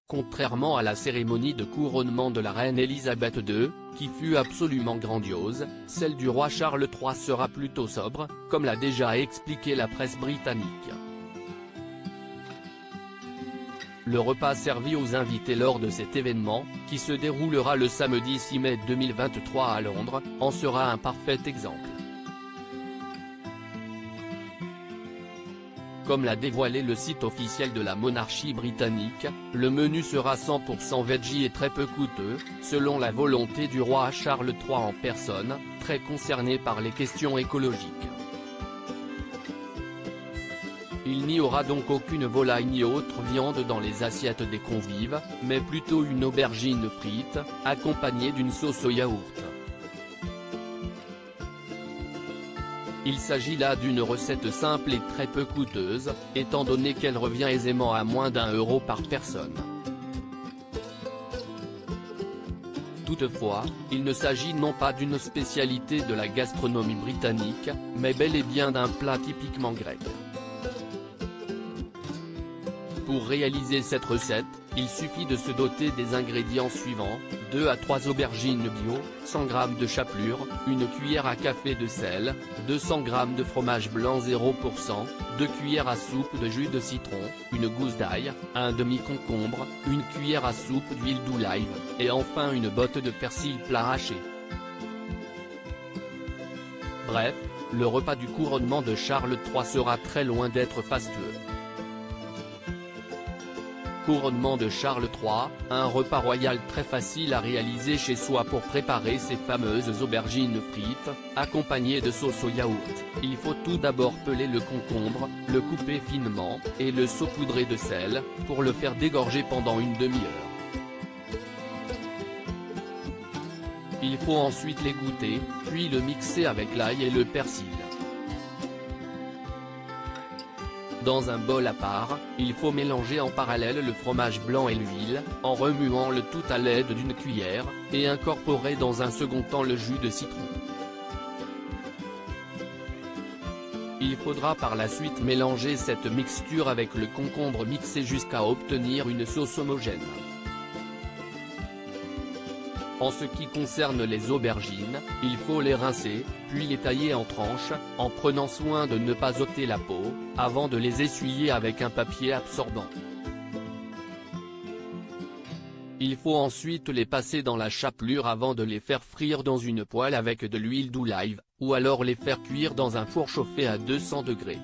Contrairement à la cérémonie de couronnement de la reine Elisabeth II, qui fut absolument grandiose, celle du roi Charles III sera plutôt sobre, comme l'a déjà expliqué la presse britannique. Le repas servi aux invités lors de cet événement, qui se déroulera le samedi 6 mai 2023 à Londres, en sera un parfait exemple. Comme l'a dévoilé le site officiel de la monarchie britannique, le menu sera 100% veggie et très peu coûteux, selon la volonté du roi Charles III en personne, très concerné par les questions écologiques. Il n'y aura donc aucune volaille ni autre viande dans les assiettes des convives, mais plutôt une aubergine frite, accompagnée d'une sauce au yaourt. Il s'agit là d'une recette simple et très peu coûteuse, étant donné qu'elle revient aisément à moins d'€1 par personne. Toutefois, il ne s'agit non pas d'une spécialité de la gastronomie britannique, mais bel et bien d'un plat typiquement grec. Pour réaliser cette recette, il suffit de se doter des ingrédients suivants: 2 à 3 aubergines bio, 100 g de chapelure, une cuillère à café de sel, 200 g de fromage blanc 0%, 2 cuillères à soupe de jus de citron, une gousse d'ail, un demi-concombre, une cuillère à soupe d'huile d'olive, et enfin une botte de persil plat haché. Bref, le repas du couronnement de Charles III sera très loin d'être fastueux. Couronnement de Charles III, un repas royal très facile à réaliser chez soi pour préparer ces fameuses aubergines frites, accompagnées de sauce au yaourt. Il faut tout d'abord peler le concombre, le couper finement, et le saupoudrer de sel, pour le faire dégorger pendant une demi-heure. Il faut ensuite l'égoutter, puis le mixer avec l'ail et le persil. Dans un bol à part, il faut mélanger en parallèle le fromage blanc et l'huile, en remuant le tout à l'aide d'une cuillère, et incorporer dans un second temps le jus de citron. Il faudra par la suite mélanger cette mixture avec le concombre mixé jusqu'à obtenir une sauce homogène. En ce qui concerne les aubergines, il faut les rincer, puis les tailler en tranches, en prenant soin de ne pas ôter la peau, avant de les essuyer avec un papier absorbant. Il faut ensuite les passer dans la chapelure avant de les faire frire dans une poêle avec de l'huile d'olive, ou alors les faire cuire dans un four chauffé à 200 degrés.